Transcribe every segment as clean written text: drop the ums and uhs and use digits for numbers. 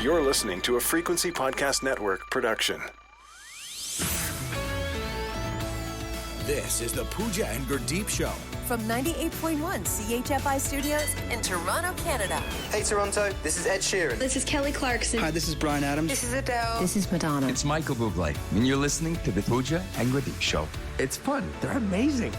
You're listening to a Frequency Podcast Network production. This is the Pooja and Gurdeep Show. From 98.1 CHFI Studios in Toronto, Canada. Hey Toronto, this is Ed Sheeran. This is Kelly Clarkson. Hi, this is Bryan Adams. This is Adele. This is Madonna. It's Michael Bublé, and you're listening to the Pooja and Gurdeep Show. It's fun. They're amazing.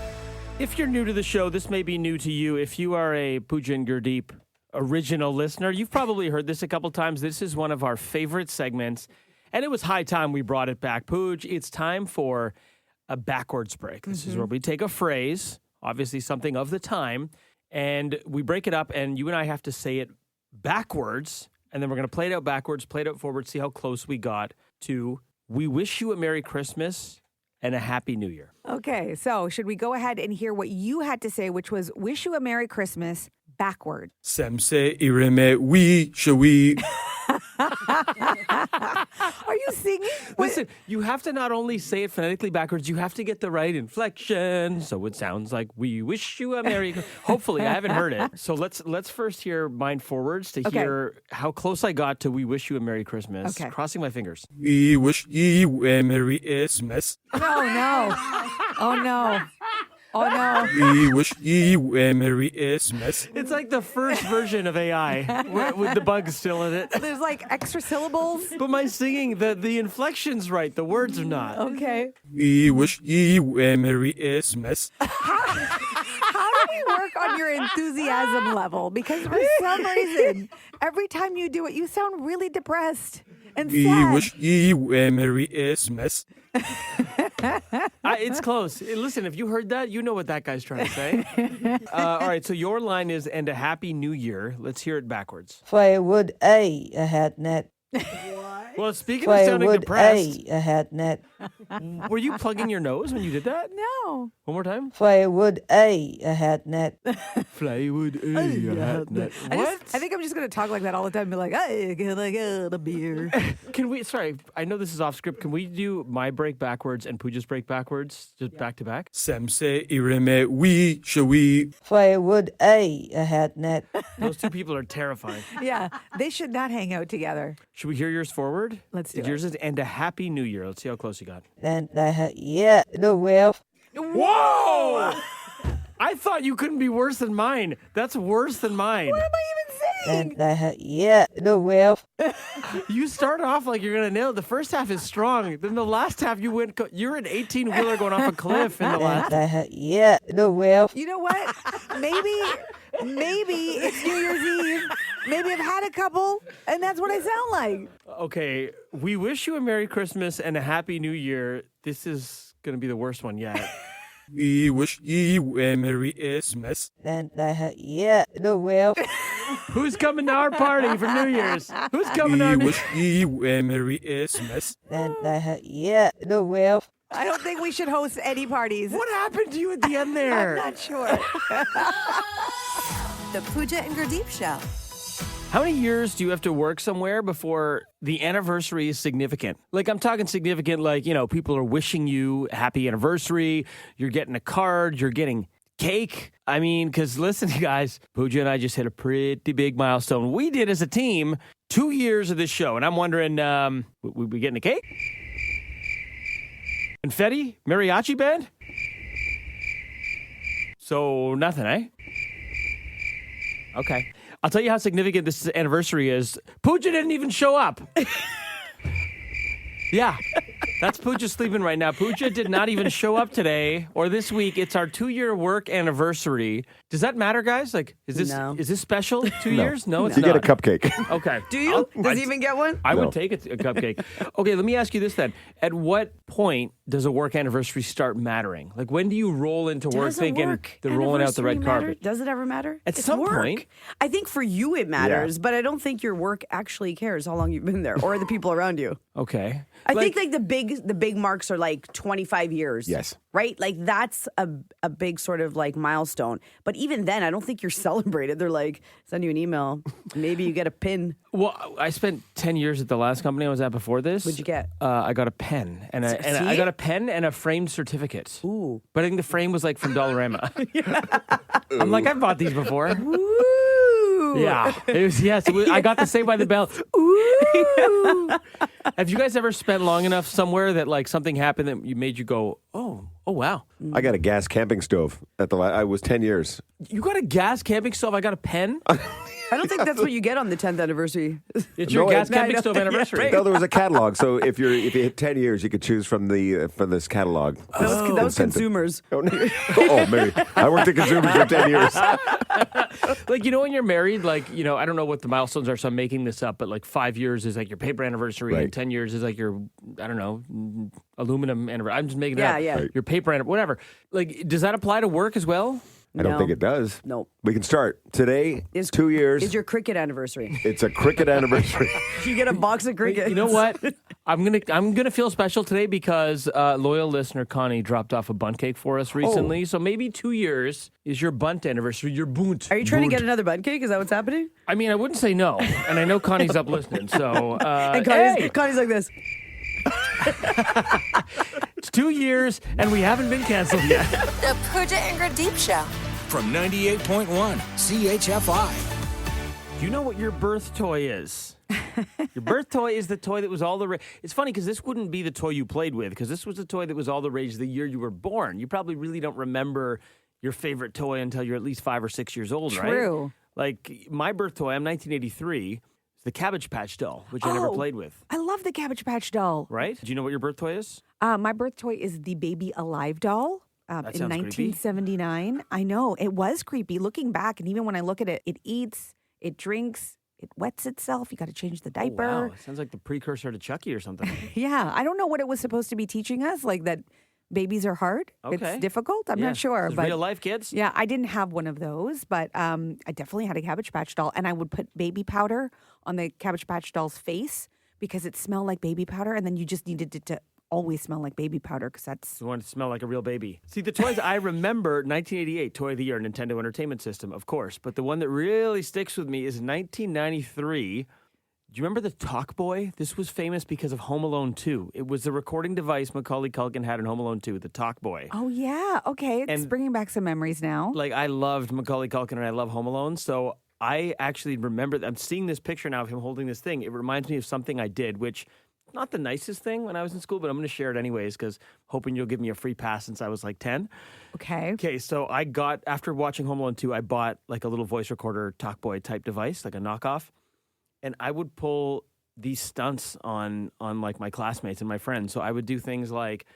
If you're new to the show, this may be new to you. If you are a Pooja and Gurdeep original listener, you've probably heard this a couple times. This is one of our favorite segments, and it was high time we brought it back. Pooj, it's time for a backwards break. This is where we take a phrase, obviously something of the time, and we break it up, and you and I have to say it backwards, and then we're going to play it out backwards, play it out forward, see how close we got to "We wish you a Merry Christmas and a Happy New Year." Okay, so should we go ahead and hear what you had to say, which was "Wish you a Merry Christmas" backward? samtsirhC, yppaH. Are you singing? Listen, you have to not only say it phonetically backwards, you have to get the right inflection, so it sounds like "We wish you a Merry." Hopefully, I haven't heard it. So let's first hear mine forwards to hear how close I got to "We wish you a Merry Christmas." Okay. Crossing my fingers. We wish you a Merry Christmas. Oh no! Oh no! Oh no! We wish you a Merry Christmas. It's like the first version of AI with the bugs still in it. There's like extra syllables. But my singing, the inflection's right, the words are not. Okay. We wish you a Merry Christmas. How do we work on your enthusiasm level? Because for some reason, every time you do it, you sound really depressed and We sad. wish you a Merry Christmas. It's close. Listen, if you heard that, you know what that guy's trying to say. All right, so your line is "and a Happy New Year." Let's hear it backwards. Firewood A had net. Well, speaking of sounding depressed, A had net. were you plugging your nose when you did that? No. One more time. Firewood A had net. Plywood. What? I think I'm just going to talk like that all the time and be like, "Hey, can I get a beer?" Can we, sorry, I know this is off script. Can we do my break backwards and Pooja's break backwards, just back to back? samtsirhC, yppaH. Firewood A had net. Those two people are terrifying. Yeah, they should not hang out together. Should we hear yours forward? Let's do Yours is "and a Happy New Year." Let's see how close you got. And yeah, the well. Whoa! I thought you couldn't be worse than mine. That's worse than mine. What am I even saying? And yeah, the well. You start off like you're gonna nail it. The first half is strong. Then the last half, you're an 18-wheeler going off a cliff in the last. And yeah, the well. You know what? Maybe it's New Year's Eve. Maybe I've had a couple, and that's what I sound like. Okay, we wish you a Merry Christmas and a Happy New Year. This is gonna be the worst one yet. We wish you a Merry Christmas. And yeah, the well. Who's coming to our party for New Year's? Who's coming to We our New wish you a Merry Christmas. And yeah, the well. I don't think we should host any parties. What happened to you at the end there? I'm not sure. The Pooja and Gurdeep Show. How many years do you have to work somewhere before the anniversary is significant? Like, I'm talking significant, like, people are wishing you a happy anniversary. You're getting a card. You're getting cake. I mean, because listen, guys, Pooja and I just hit a pretty big milestone. We did as a team 2 years of this show. And I'm wondering, we getting a cake? Confetti? Mariachi band? So, nothing, eh? Okay. I'll tell you how significant this anniversary is. Pooja didn't even show up. Yeah, that's Pooja sleeping right now. Pooja did not even show up today or this week. It's our 2-year work anniversary. Does that matter, guys? Like, is this special? 2 years? No, it's you not. get a cupcake. Okay. Do you? Does he even get one? I would take a cupcake. Okay, let me ask you this then. At what point does a work anniversary start mattering? Like, when do you roll into work thinking they're rolling out the red carpet? Does it ever matter? At some point. I think for you it matters, but I don't think your work actually cares how long you've been there or the people around you. Okay. I think like the big marks are like 25 years. Yes. Right? Like that's a big sort of like milestone. But even then, I don't think you're celebrated. They're like, send you an email. Maybe you get a pin. Well, I spent 10 years at the last company I was at before this. What'd you get? I got a pen. And I got a pen and a framed certificate. Ooh. But I think the frame was like from Dollarama. I'm like, I've bought these before. Ooh. Ooh. Yeah, I got the Saved by the Bell. Ooh. Have you guys ever spent long enough somewhere that like something happened that made you go, oh wow? I got a gas camping stove I was 10 years. You got a gas camping stove? I got a pen. I don't think that's what you get on the 10th anniversary. It's your gas camping stove anniversary. No, there was a catalog. So if you hit 10 years, you could choose from this catalog. That was consumers. Oh, maybe. I worked at consumers for 10 years. Like, when you're married, like, I don't know what the milestones are, so I'm making this up, but like 5 years is like your paper anniversary, Right. and 10 years is like your, I don't know, aluminum anniversary. I'm just making it up. Yeah. Right. Your paper anniversary, whatever. Like, does that apply to work as well? I don't think it does. No. We can start. Today, 2 years. Is your cricket anniversary. It's a cricket anniversary. You get a box of cricket. You know what? I'm gonna feel special today because loyal listener Connie dropped off a bunt cake for us recently. So maybe 2 years is your bunt anniversary. Your bunt. Are you trying to get another bunt cake? Is that what's happening? I mean, I wouldn't say no, and I know Connie's up listening. So And Connie's like this. It's 2 years, and we haven't been canceled yet. The Pooja and Gurdeep Show. From 98.1 CHFI. Do you know what your birth toy is? Your birth toy is the toy that was all the rage. It's funny because this wouldn't be the toy you played with, because this was the toy that was all the rage the year you were born. You probably really don't remember your favorite toy until you're at least 5 or 6 years old, right? True. Like my birth toy, I'm 1983. It's the Cabbage Patch doll, which I never played with. I love the Cabbage Patch doll. Right? Do you know what your birth toy is? My birth toy is the Baby Alive doll. That In sounds creepy. 1979. I know. It was creepy. Looking back, and even when I look at it, it eats, it drinks, it wets itself. You got to change the diaper. Oh, wow. It sounds like the precursor to Chucky or something. Yeah. I don't know what it was supposed to be teaching us, like that babies are hard. Okay. It's difficult. I'm Yeah. not sure. This is But real life, kids. yeah, I didn't have one of those, but I definitely had a Cabbage Patch doll. And I would put baby powder on the Cabbage Patch doll's face because it smelled like baby powder. And then you just needed it to always smell like baby powder because that's... You want it to smell like a real baby. See, the toys I remember, 1988, Toy of the Year, Nintendo Entertainment System, of course. But the one that really sticks with me is 1993. Do you remember the Talk Boy? This was famous because of Home Alone 2. It was the recording device Macaulay Culkin had in Home Alone 2, the Talk Boy. Oh, yeah. Okay. It's And- bringing back some memories now. Like, I loved Macaulay Culkin and I love Home Alone, so I actually remember, I'm seeing this picture now of him holding this thing. It reminds me of something I did, which... not the nicest thing when I was in school, but I'm going to share it anyways because hoping you'll give me a free pass since I was like 10. Okay. Okay, so after watching Home Alone 2, I bought like a little voice recorder Talkboy type device, like a knockoff. And I would pull these stunts on like my classmates and my friends. So I would do things like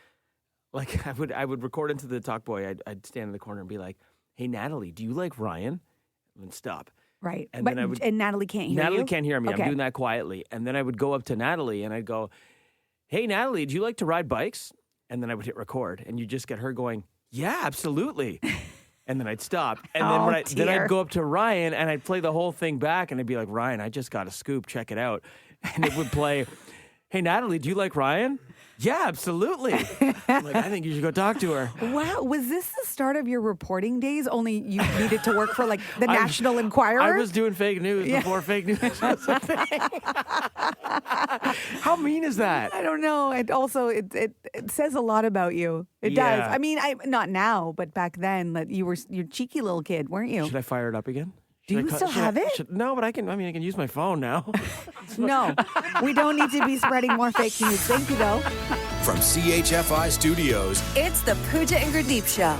I would record into the Talkboy. I'd stand in the corner and be like, "Hey, Natalie, do you like Ryan?" And stop. Right. And But then I would- and Natalie can't hear you? Natalie can't hear me. Okay. I'm doing that quietly. And then I would go up to Natalie and I'd go, "Hey, Natalie, do you like to ride bikes?" And then I would hit record and you just get her going, "Yeah, absolutely." And then I'd stop. And then Oh, then dear. I'd go up to Ryan and I'd play the whole thing back and I'd be like, "Ryan, I just got a scoop. Check it out." And it would play, "Hey, Natalie, do you like Ryan?" "Yeah, absolutely." I'm like, I think you should go talk to her. Wow. Was this the start of your reporting days? Only you needed to work for like the I- National Enquirer? I was doing fake news before fake news was a thing. How mean is that? I don't know. It also it says a lot about you. It does. Yeah. I mean, not now, but back then, that you're cheeky little kid, weren't you? Should I fire it up again? Do you still have it? No, but I can use my phone now. No, we don't need to be spreading more fake news. Thank you, though. From CHFI Studios, It's the Pooja and Gurdeep Show.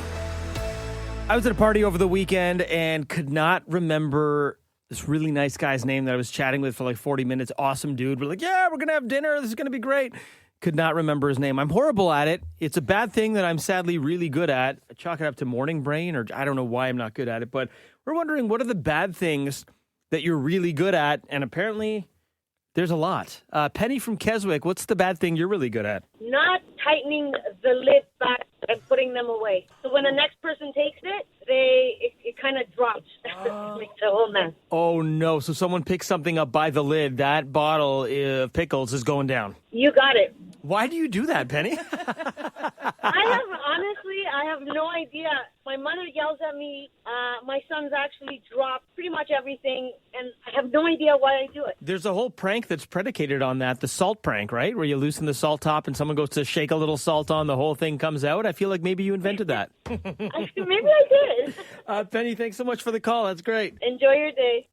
I was at a party over the weekend and could not remember this really nice guy's name that I was chatting with for like 40 minutes. Awesome dude. We're like, yeah, we're going to have dinner. This is going to be great. Could not remember his name. I'm horrible at it. It's a bad thing that I'm sadly really good at. I chalk it up to morning brain, or I don't know why I'm not good at it, but we're wondering, what are the bad things that you're really good at? And apparently there's a lot. Penny from Keswick, what's the bad thing you're really good at? Not tightening the lid back and putting them away. So when the next person takes it, it kind of drops. Like the whole mess. Oh no, so someone picks something up by the lid, that bottle of pickles is going down. You got it. Why do you do that, Penny? I have no idea. My mother yells at me. My son's actually dropped pretty much everything, and I have no idea why I do it. There's a whole prank that's predicated on that, the salt prank, right? Where you loosen the salt top and someone goes to shake a little salt on, the whole thing comes out. I feel like maybe you invented that. Maybe I did. Penny, thanks so much for the call. That's great. Enjoy your day.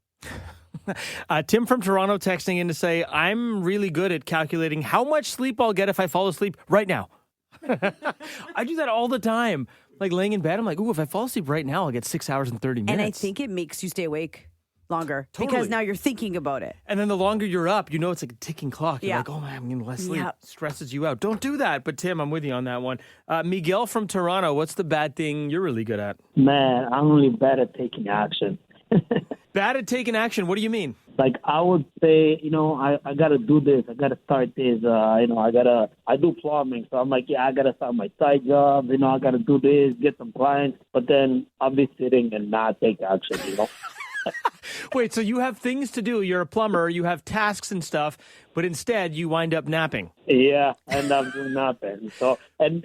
Tim from Toronto texting in to say, I'm really good at calculating how much sleep I'll get if I fall asleep right now. I do that all the time. Like laying in bed, I'm like, ooh, if I fall asleep right now, I'll get 6 hours and 30 minutes. And I think it makes you stay awake longer Totally. because now you're thinking about it. And then the longer you're up, it's like a ticking clock. You're Yeah. like, oh man, I'm getting less sleep. Yeah. Stresses you out. Don't do that. But Tim, I'm with you on that one. Miguel from Toronto, what's the bad thing you're really good at? Man, I'm really bad at taking action. Bad at taking action? What do you mean? Like I would say, I got to do this. I got to start this. I do plumbing. So I'm like, yeah, I got to start my side job. I got to do this, get some clients. But then I'll be sitting and not take action, Wait, so you have things to do. You're a plumber. You have tasks and stuff, but instead you wind up napping. Yeah, and I'm doing nothing. So, and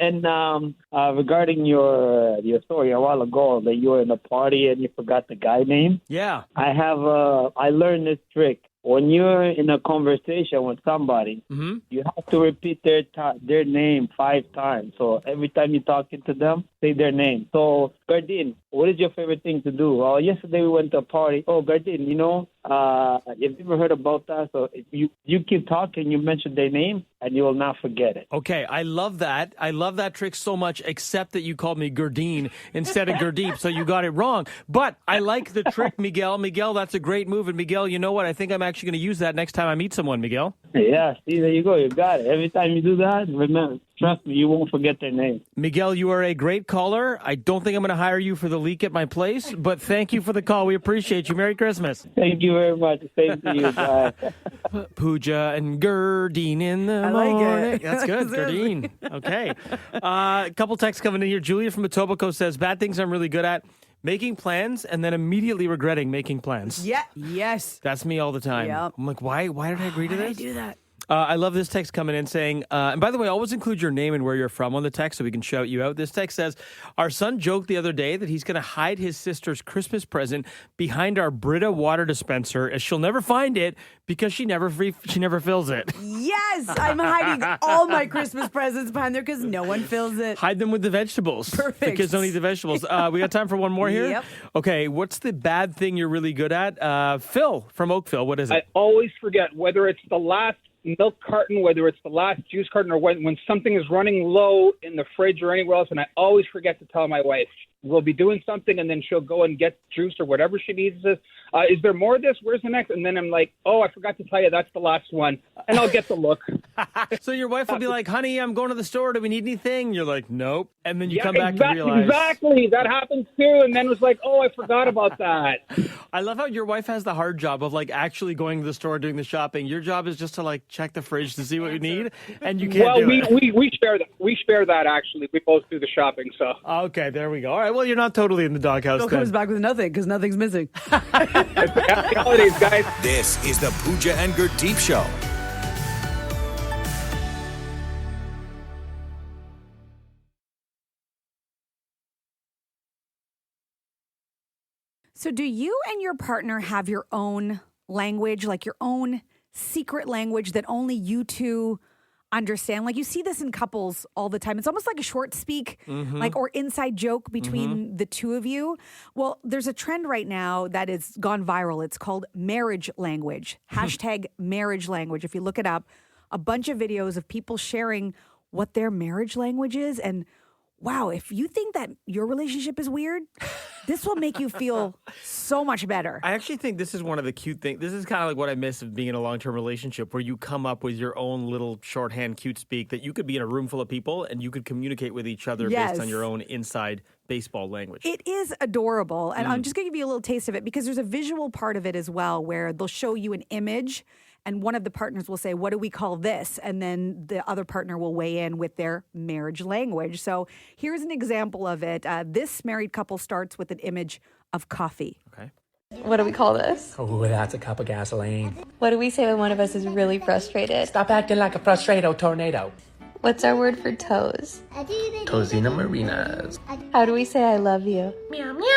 regarding your story a while ago that you were in a party and you forgot the guy name. Yeah, I learned this trick. When you're in a conversation with somebody, you have to repeat their name 5 times. So every time you're talking to them, say their name. So, Gardine, what is your favorite thing to do? Oh, yesterday we went to a party. Oh, Gardine, have you ever heard about that? So if you keep talking, you mention their name, and you will not forget it. Okay, I love that. I love that trick so much, except that you called me Gurdine instead of Gurdeep, so you got it wrong. But I like the trick, Miguel. Miguel, that's a great move. And Miguel, you know what? I think I'm actually going to use that next time I meet someone, Miguel. Yeah, see, there you go. You got it. Every time you do that, remember, trust me, you won't forget their name. Miguel, you are a great caller. I don't think I'm going to hire you for the leak at my place, but thank you for the call. We appreciate you. Merry Christmas. Thank you very much. Same to you. Bye. Pooja and Gurdine in the morning. That's good, Gurdine. Okay. A couple texts coming in here. Julia from Etobicoke says, bad things I'm really good at. Making plans and then immediately regretting making plans. Yeah. Yes. That's me all the time. Yep. I'm like, why did I agree to this? I do that. I love this text coming in saying, and by the way, always include your name and where you're from on the text so we can shout you out. This text says, our son joked the other day that he's going to hide his sister's Christmas present behind our Brita water dispenser as she'll never find it because she never fills it. Yes, I'm hiding all my Christmas presents behind there because no one fills it. Hide them with the vegetables. Perfect. The kids don't eat the vegetables. We got time for one more here? Yep. Okay, what's the bad thing you're really good at? Phil from Oakville, what is it? I always forget whether it's the last milk carton, whether it's the last juice carton, or when something is running low in the fridge or anywhere else, and I always forget to tell my wife. We'll be doing something, and then she'll go and get juice or whatever she needs. Is there more of this? Where's the next? And then I'm like, oh, I forgot to tell you that's the last one. And I'll get the look. So your wife will be like, honey, I'm going to the store. Do we need anything? You're like, nope. And then you come back and realize. Exactly. That happens too. And then it was like, oh, I forgot about that. I love how your wife has the hard job of like actually going to the store, doing the shopping. Your job is just to like check the fridge to see what you need. And you can't do it. We share that. We share that, actually. We both do the shopping. So. Okay, there we go. All right. Well, you're not totally in the doghouse Still then. comes back with nothing because nothing's missing. Happy holidays, guys. This is the Pooja and Gurdeep Show. So do you and your partner have your own language, like your own secret language that only you two understand? Like you see this in couples all the time. It's almost like a short speak, like or inside joke between the two of you. Well, there's a trend right now that has gone viral. It's called marriage language. Hashtag marriage language. If you look it up, a bunch of videos of people sharing what their marriage language is. And wow, if you think that your relationship is weird, this will make you feel so much better. I actually think this is one of the cute things. This is kind of like what I miss of being in a long-term relationship where you come up with your own little shorthand cute speak that you could be in a room full of people and you could communicate with each other based on your own inside baseball language. It is adorable. And I'm just going to give you a little taste of it because there's a visual part of it as well where they'll show you an image and one of the partners will say, what do we call this? And then the other partner will weigh in with their marriage language. So here's an example of it. This married couple starts with an image of coffee. Okay. What do we call this? Oh, that's a cup of gasoline. What do we say when one of us is really frustrated? Stop acting like a frustrado tornado. What's our word for toes? Tosina marinas. How do we say I love you? Meow, meow, meow.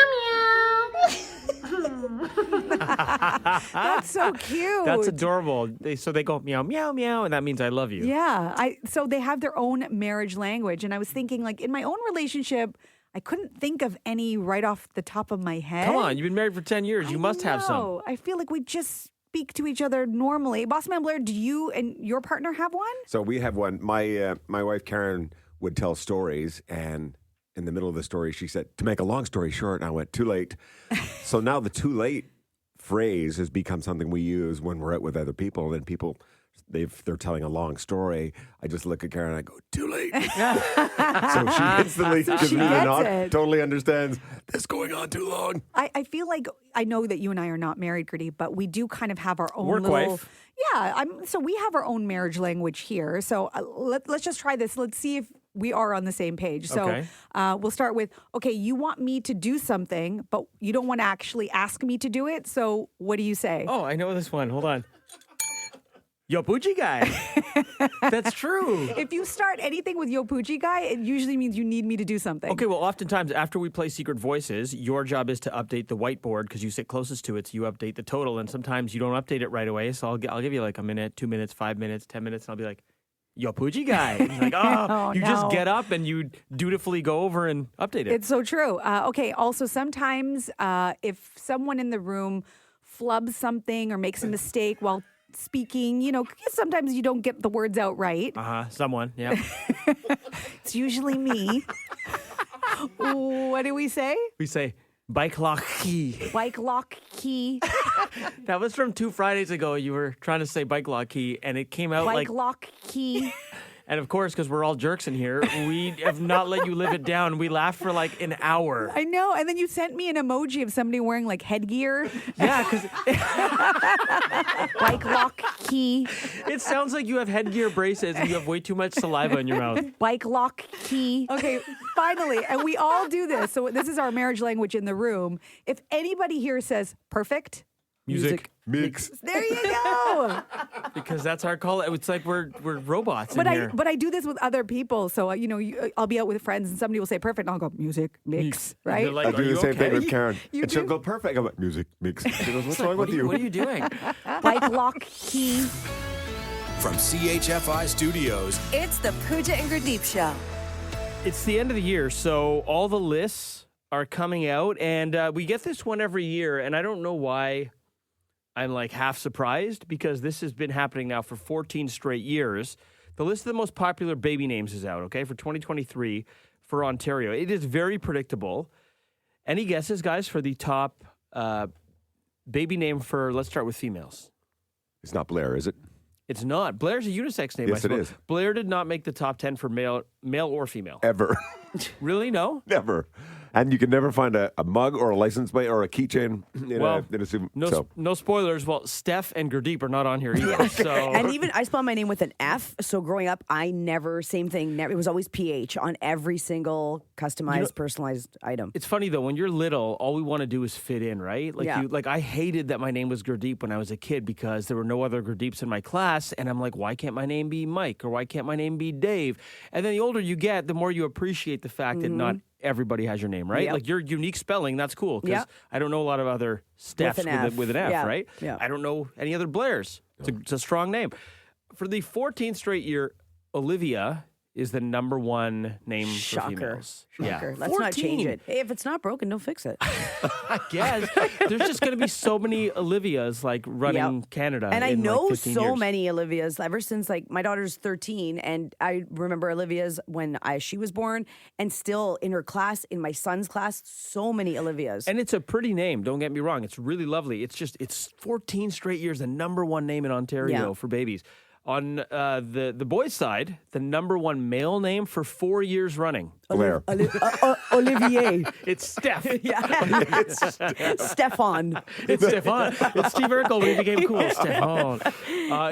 That's so cute. That's adorable. So they go meow, meow, meow, and that means I love you. Yeah. So they have their own marriage language. And I was thinking, like, in my own relationship, I couldn't think of any right off the top of my head. Come on, you've been married for 10 years. You must have some. I feel like we just speak to each other normally. Boss Man Blair, do you and your partner have one? So we have one. My wife Karen would tell stories, and in the middle of the story, she said, "To make a long story short," and I went, "Too late." So now the "too late" phrase has become something we use when we're out with other people, and people. They're telling a long story. I just look at Karen and I go, "Too late." So she instantly gives me the nod, totally understands this going on too long. I feel like I know that you and I are not married, Gurdeep, but we do kind of have our own Work little. wife. Yeah, so we have our own marriage language here. So let's just try this. Let's see if we are on the same page. So Okay. We'll start with, okay, you want me to do something, but you don't want to actually ask me to do it. So what do you say? Oh, I know this one. Hold on. Yo, Pooja guy. That's true. If you start anything with Yo Pooja guy, it usually means you need me to do something. Okay, well, oftentimes after we play Secret Voices, your job is to update the whiteboard because you sit closest to it, so you update the total, and sometimes you don't update it right away, so I'll give you like a minute, 2 minutes, 5 minutes, 10 minutes, and I'll be like, Yo Pooja guy. And you're like, Oh, you just no. get up and you dutifully go over and update it. It's so true. Okay, also sometimes if someone in the room flubs something or makes a mistake while speaking, sometimes you don't get the words out right. Someone, yeah. It's usually me. What do we say? We say, Bike-Lochh-Khheyy. Bike-Lochh-Khheyy. That was from 2 Fridays ago. You were trying to say Bike-Lochh-Khheyy, and it came out like... Bike-Lochh-Khheyy. And of course, because we're all jerks in here, we have not let you live it down. We laughed for like an hour. I know. And then you sent me an emoji of somebody wearing like headgear. Yeah, because Bike-Lochh-Khheyy. it sounds like you have headgear braces and you have way too much saliva in your mouth. Bike-Lochh-Khheyy. Okay, finally. And we all do this. So this is our marriage language in the room. If anybody here says perfect, Music. Mix. there you go. Because that's our call. It's like we're robots But in here. I do this with other people. So I'll be out with friends and somebody will say perfect, and I'll go music mix, And right? they're like, I "Are do you the same thing okay?" with Karen. You And she'll do? go, "Perfect." I'm like, "Music, mix." She goes, "What's wrong with you?" What are you doing? Bike-Lochh-Khheyy. From CHFI Studios, It's the Pooja and Gurdeep Show. It's the end of the year, so all the lists are coming out, and we get this one every year, and I don't know why I'm like half surprised, because this has been happening now for 14 straight years. The list of the most popular baby names is out, okay, for 2023 for Ontario. It is very predictable. Any guesses, guys, for the top baby name for, let's start with females? It's not Blair, is it? It's not. Blair's a unisex name, Yes, I suppose. it is. Blair did not make the top 10 for male or female. Ever. Really? No? Never. And you can never find a mug or a license plate or a keychain in Well, a suit. No spoilers. Well, Steph and Gurdeep are not on here either. So And even I spell my name with an F. So growing up, I never, same thing. It was always PH on every single customized, personalized item. it's funny though, when you're little, all we want to do is fit in, right? Like Yeah. I hated that my name was Gurdeep when I was a kid because there were no other Gurdeeps in my class, and I'm like, why can't my name be Mike, or why can't my name be Dave? And then the older you get, the more you appreciate the fact that not everybody has your name, right? Yep. Like your unique spelling, that's cool, because Yep. I don't know a lot of other Stephs With an F. with an F, Yeah. right? Yeah. I don't know any other Blairs. It's a strong name. For the 14th straight year, Olivia is the number one name for Shocker. females. Shocker. Yeah. Let's not change 14. it. Hey, if it's not broken, don't fix it. I guess. There's just going to be so many Olivias like running Yep. Canada. And I in, know like 15 so years. many Olivias ever since like my daughter's 13, and I remember Olivia's when she was born, and still in her class, in my son's class, so many Olivias. And it's a pretty name. Don't get me wrong. It's really lovely. It's 14 straight years, the number one name in Ontario Yeah. for babies. On the boys' side, the number one male name for 4 years running. Blair. Olivier. It's Steph. Stefan. It's Stefan. It's Steve Urkel when he became cool. Stefan.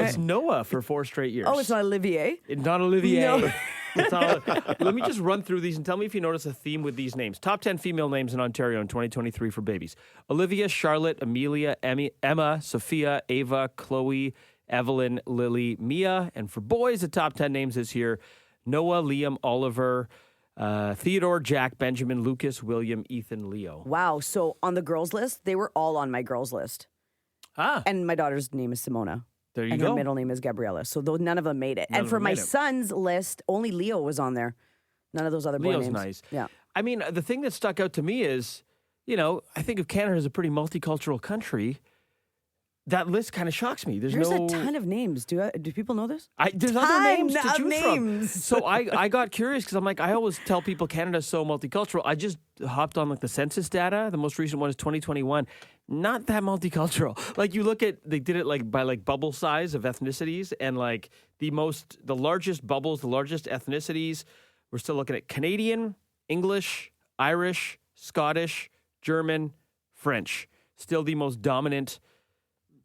It's Noah for 4 straight years. Oh, it's not Olivier. It's not Olivier. No. It's not, let me just run through these and tell me if you notice a theme with these names. Top 10 female names in Ontario in 2023 for babies. Olivia, Charlotte, Amelia, Emma, Sophia, Ava, Chloe, Evelyn, Lily, Mia. And for boys, the top 10 names this year: Noah, Liam, Oliver, Theodore, Jack, Benjamin, Lucas, William, Ethan, Leo. Wow. So on the girls list, they were all on my girls list. Ah. And my daughter's name is Simona. There you and go. her middle name is Gabriella. So none of them made it. None and of for them my made it. son's list, only Leo was on there. None of those other boy Leo's names. nice. Yeah. I mean, the thing that stuck out to me is, I think of Canada as a pretty multicultural country. that list kind of shocks me. There's a no ton of names. Do people know this? There's other names to choose names. from. So I got curious because I'm like, I always tell people Canada's so multicultural. I just hopped on like the census data. The most recent one is 2021. Not that multicultural. Like you look at, they did it like by like bubble size of ethnicities, and like the largest bubbles, the largest ethnicities. We're still looking at Canadian, English, Irish, Scottish, German, French. Still the most dominant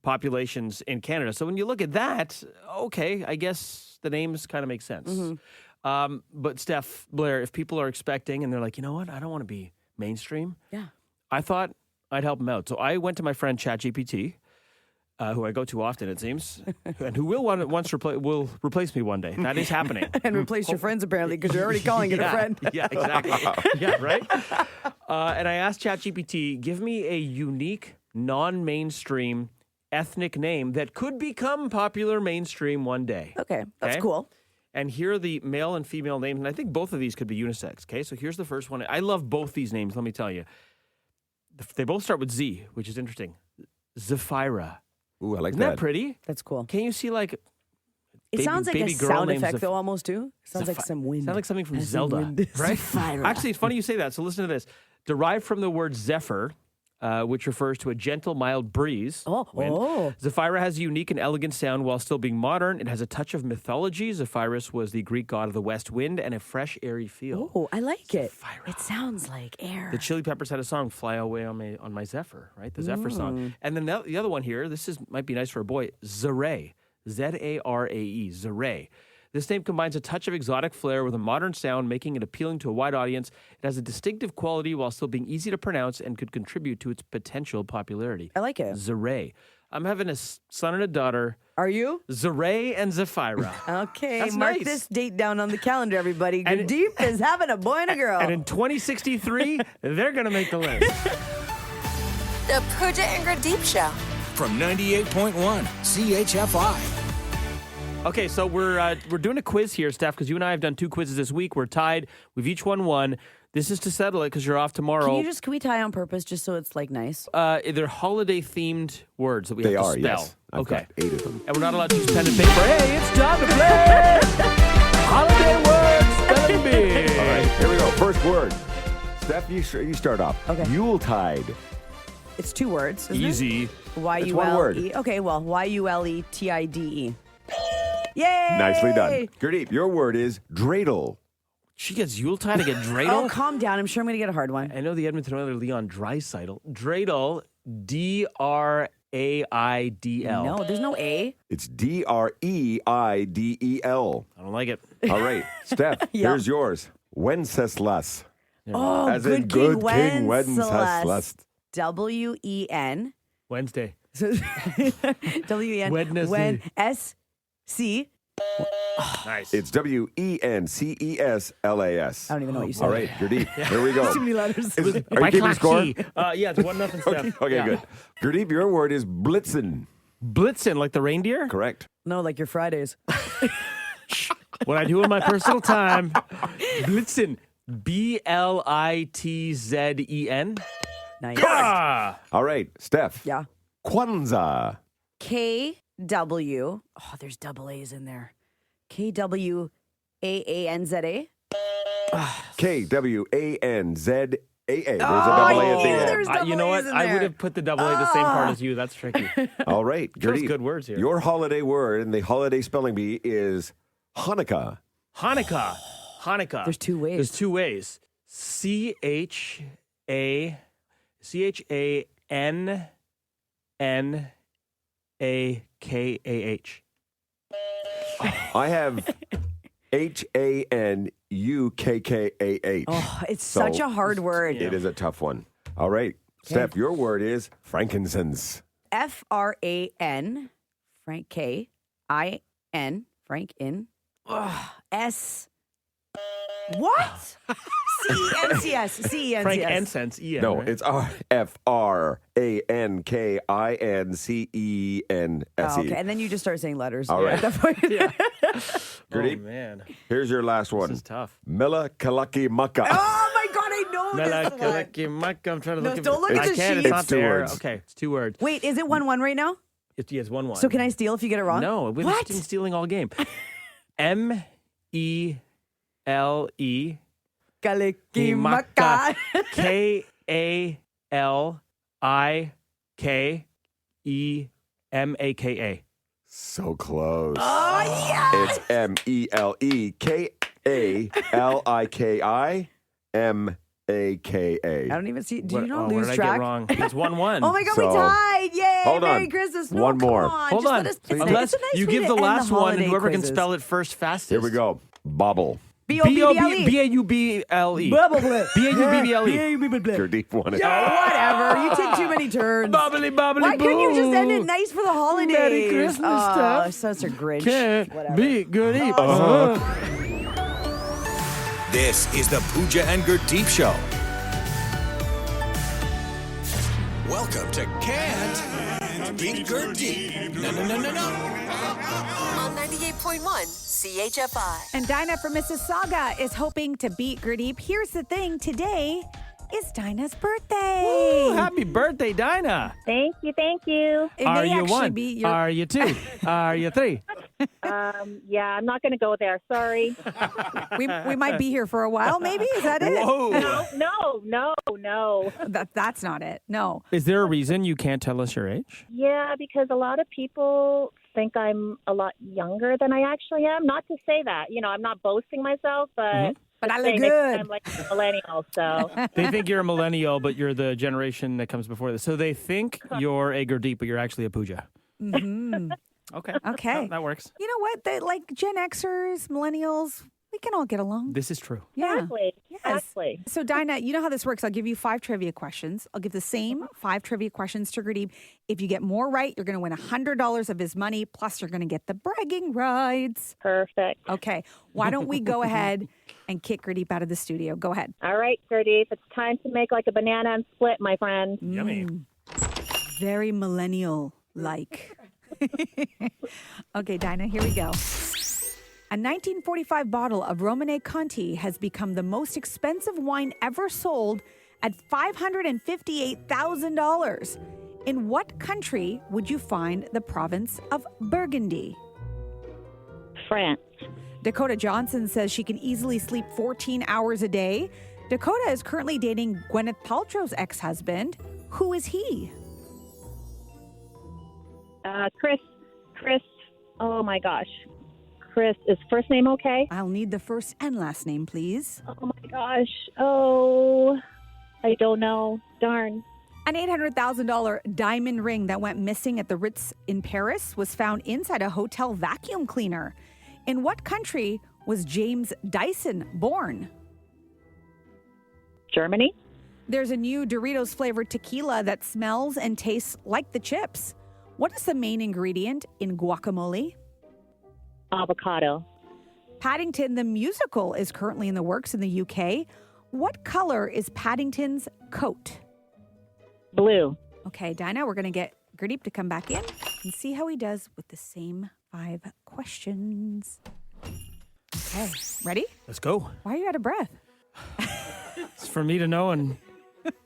populations in Canada. So when you look at that, okay, I guess the names kind of make sense. Mm-hmm. But Steph, Blair, if people are expecting and they're like, you know what, I don't want to be mainstream. Yeah. I thought I'd help them out. So I went to my friend Chat GPT, who I go to often, it seems, and who will will replace me one day. That is happening. And replace your friends, apparently, because you're already calling it a friend. Yeah, exactly. Yeah, right? And I asked Chat GPT, give me a unique, non-mainstream ethnic name that could become popular mainstream one day. Okay, that's cool. And here are the male and female names, and I think both of these could be unisex. Okay, so here's the first one. I love both these names, let me tell you. They both start with Z, which is interesting. Zafira. Ooh, I like Isn't that. that pretty? That's cool. Can you see like It sounds like a baby girl sound named effect, though, almost, too. It sounds like some wind. Sounds like something from Some Zelda, wind. right? Zafira. Actually, it's funny you say that. So listen to this. Derived from the word zephyr, which refers to a gentle, mild breeze. Wind. Zephyra has a unique and elegant sound while still being modern. It has a touch of mythology. Zephyrus was the Greek god of the west wind and a fresh, airy feel. Oh, I like it. It sounds like air. The Chili Peppers had a song, "Fly Away on My Zephyr," right? The Zephyr song. And then the other one here, might be nice for a boy, yrreM. Z-A-R-A-E, yrreM. This name combines a touch of exotic flair with a modern sound, making it appealing to a wide audience. It has a distinctive quality while still being easy to pronounce and could contribute to its potential popularity. I like it. yrreM. I'm having a son and a daughter. Are you? yrreM and Zafira. Okay, That's mark nice. this date down on the calendar, everybody. And- Gurdeep is having a boy and a girl. And in 2063, they're going to make the list. The Pooja and Gurdeep Show. From 98.1 CHFI. Okay, so we're doing a quiz here, Steph, because you and I have done 2 quizzes this week. We're tied. We've each won one. This is to settle it because you're off tomorrow. Can we tie on purpose just so it's like nice? They're holiday-themed words that we have to spell. Yes. I've Okay. got 8 of them. And we're not allowed to use pen and paper. Hey, it's time to play Holiday Word Spelling Bee. All right, here we go. First word. Steph, you start off. Okay. Yuletide. It's 2 words. Isn't Easy. It? Y-U-L-E. It's one word. Okay, well, Y-U-L-E-T-I-D-E. Yay! Nicely done. Gurdeep, your word is dreidel. She gets Yuletide to get Oh, dreidel? calm down. I'm sure I'm going to get a hard one. I know the Edmonton Oilers Leon Draisaitl. Dreidel, D-R-A-I-D-L. No, there's no A. It's Dreidel. I don't like it. All right, Steph, here's yours. Wenceslas. Oh, As good in good King Wenceslas. Wenceslas. W-E-N. Wednesday. W-E-N. Wednesday. Wen-S-C. Nice. It's Wenceslas. I don't even know what you said. All right, Gurdeep, here we go. Too many letters. Are you keeping score? Yeah, it's 1-0 Steph. Okay, Yeah. good. Gurdeep, your word is blitzen. Blitzen, like the reindeer? Correct. No, like your Fridays. What I do in my personal time. Blitzen. B-L-I-T-Z-E-N. Nice. Ah! All right, Steph. Yeah. Kwanzaa. K-W. Oh, there's double A's in there. K-W-A-A-N-Z-A. K-W-A-N-Z-A-A. There's a Oh, double A I at the knew end. there was double You know what? A's in I there. would have put the double A the same part as you. That's tricky. All right, Chose Gurdeep, good words here. your holiday word in the holiday spelling bee is Hanukkah. Hanukkah. Hanukkah. There's 2 ways. There's 2 ways. C-H-A-N-N-A-K-A-H. I have H-A-N-U-K-K-A-H. Oh, it's So, such a hard word. It is a tough one. All right, Steph, your word is frankincense. F-R-A-N, Frank K-I-N, Frank in, S. What? C-E-N-C-S. C-E-N-C-S. Frank Ensense. E-N, No, right? it's F-R-A-N-K-I-N-C-E-N-S-E. Oh, okay, and then you just start saying letters. All right. At that point. Gurdeep, Oh, man. here's your last one. This is tough. Mela Kalaki Maka. Oh, my God, I know this one. I'm trying to No, look at don't look at I the can't. sheet. It's not It's 2 there. words. Okay, it's 2 words. Wait, is it 1-1 right now? He has 1-1. So can I steal if you get it wrong? No, we're What? stealing all game. M-E-L-E. Kalikimaka. K-A-L-I-K-E-M-A-K-A. So close. Oh, yes! It's MELEKAIMAKIA. I don't even see. Do you not What lose did I track? get wrong? It's 1-1. Oh my God, So- we tied! Yay! Hold Merry on. Christmas! No, One come more. on. Hold Just on. let us- it's Unless a nice you way give to the end last one, and holiday whoever can quizzes. spell it first fastest. Here we go. Bobble. B-O-B-B-L-E. B-A-U-B-L-E. Bubble blip. B-A-U-B-B-L-E. Gurdeep won it. Whatever. You take too many turns. Bobbly, bobbly, Why couldn't you boo. just end it nice for the holidays? Merry Christmas, oh, stuff. such a Grinch. Can't Whatever. be Gurdeep. This is the Pooja and Gurdeep Show. Welcome to Can't Beat Gurdeep. No. On 98.1 CHFI. And Dinah from Mississauga is hoping to beat Gurdeep. Here's the thing, today is Dinah's birthday. Ooh, happy birthday, Dinah. Thank you, thank you. It Are may you actually one? be your... Are you two? Are you three? Yeah, I'm not going to go there. Sorry. we might be here for a while, maybe? Is that it? Whoa. No. That's not it. No. Is there a reason you can't tell us your age? Yeah, because a lot of people think I'm a lot younger than I actually am. Not to say that, I'm not boasting myself, but But I just look saying good. I'm like a millennial, so They think you're a millennial, but you're the generation that comes before this. So they think you're a Gurdeep, but you're actually a Pooja. Mhm. Okay. Okay. That works. You know what? They like Gen Xers, millennials, we can all get along. This is true. Yeah. exactly. Yes. Exactly. So, Dinah, you know how this works. I'll give you 5 trivia questions. I'll give the same 5 trivia questions to Gurdeep. If you get more right, you're going to win $100 of his money, plus you're going to get the bragging rights. Perfect. Okay. Why don't we go ahead and kick Gurdeep out of the studio? Go ahead. All right, Gurdeep, it's time to make like a banana and split, my friend. Yummy. Very millennial-like. Okay, Dinah, here we go. A 1945 bottle of Romanée Conti has become the most expensive wine ever sold at $558,000. In what country would you find the province of Burgundy? France. Dakota Johnson says she can easily sleep 14 hours a day. Dakota is currently dating Gwyneth Paltrow's ex-husband. Who is he? Chris. Oh my gosh. Chris, is first name okay? I'll need the first and last name, please. Oh my gosh. Oh, I don't know. Darn. An $800,000 diamond ring that went missing at the Ritz in Paris was found inside a hotel vacuum cleaner. In what country was James Dyson born? Germany. There's a new Doritos flavored tequila that smells and tastes like the chips. What is the main ingredient in guacamole? Avocado. Paddington the musical is currently in the works in the UK. What color is Paddington's coat? Blue. Okay, Dinah, we're going to get Gurdeep to come back in and see how he does with the same 5 questions. Okay, ready? Let's go. Why are you out of breath? It's for me to know and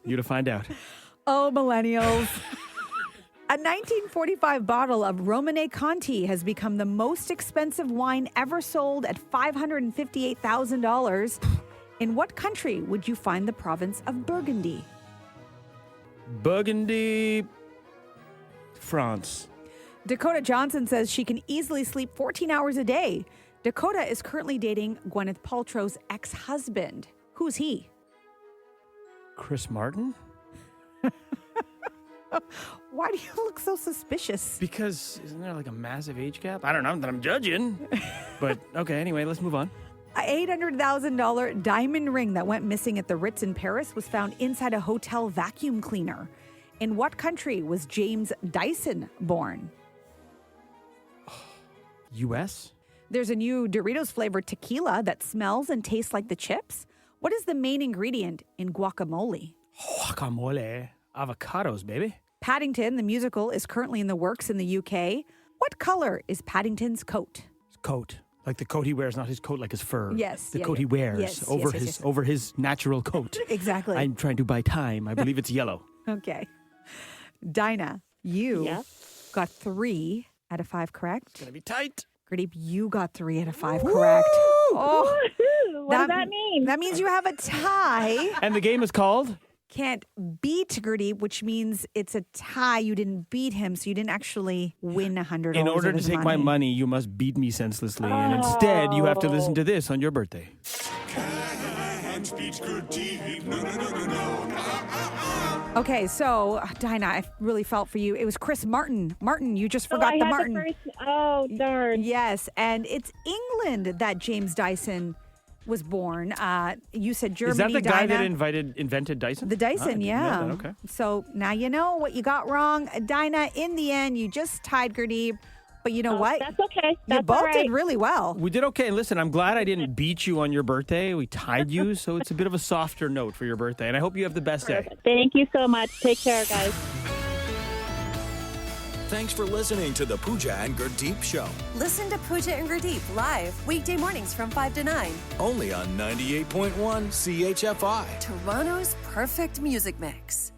you to find out. Oh, millennials. A 1945 bottle of Romanée Conti has become the most expensive wine ever sold at $558,000. In what country would you find the province of Burgundy? Burgundy, France. Dakota Johnson says she can easily sleep 14 hours a day. Dakota is currently dating Gwyneth Paltrow's ex-husband. Who's he? Chris Martin? Why do you look so suspicious? Because isn't there like a massive age gap? I don't know that I'm judging. But okay, anyway, let's move on. A $800,000 diamond ring that went missing at the Ritz in Paris was found inside a hotel vacuum cleaner. In what country was James Dyson born? U.S.? There's a new Doritos flavored tequila that smells and tastes like the chips. What is the main ingredient in guacamole? Guacamole. Avocados, baby. Paddington, the musical, is currently in the works in the UK. What color is Paddington's coat? His coat. Like the coat he wears, not his coat like his fur. Yes, The yeah, coat yeah. he wears Yes, over yes, his yes. over his natural coat. Exactly. I'm trying to buy time. I believe it's yellow. Okay. Dinah, you got 3 out of 5 correct. It's going to be tight. Gurdeep, you got 3 out of 5 correct. Oh, what does that mean? That means you have a tie. And the game is called? Can't beat Gurdeep, which means it's a tie. You didn't beat him, so you didn't actually win $100. In order to take my money, you must beat me senselessly. And instead, you have to listen to this on your birthday. Can't beat Gurdeep. No. Okay, so Dinah, I really felt for you. It was Chris Martin. Martin, you just forgot the Martin. Oh, darn. Yes, and it's England that James Dyson was born. You said Germany. Is that the guy Dinah? that invented Dyson? The Dyson, yeah. That. Okay. So now you know what you got wrong. Dinah, in the end, you just tied Gurdeep. But you know what? That's okay. You both did really well. We did okay. And listen, I'm glad I didn't beat you on your birthday. We tied you, so it's a bit of a softer note for your birthday. And I hope you have the best day. Thank you so much. Take care, guys. Thanks for listening to the Pooja and Gurdeep Show. Listen to Pooja and Gurdeep live weekday mornings from 5 to 9. Only on 98.1 CHFI. Toronto's perfect music mix.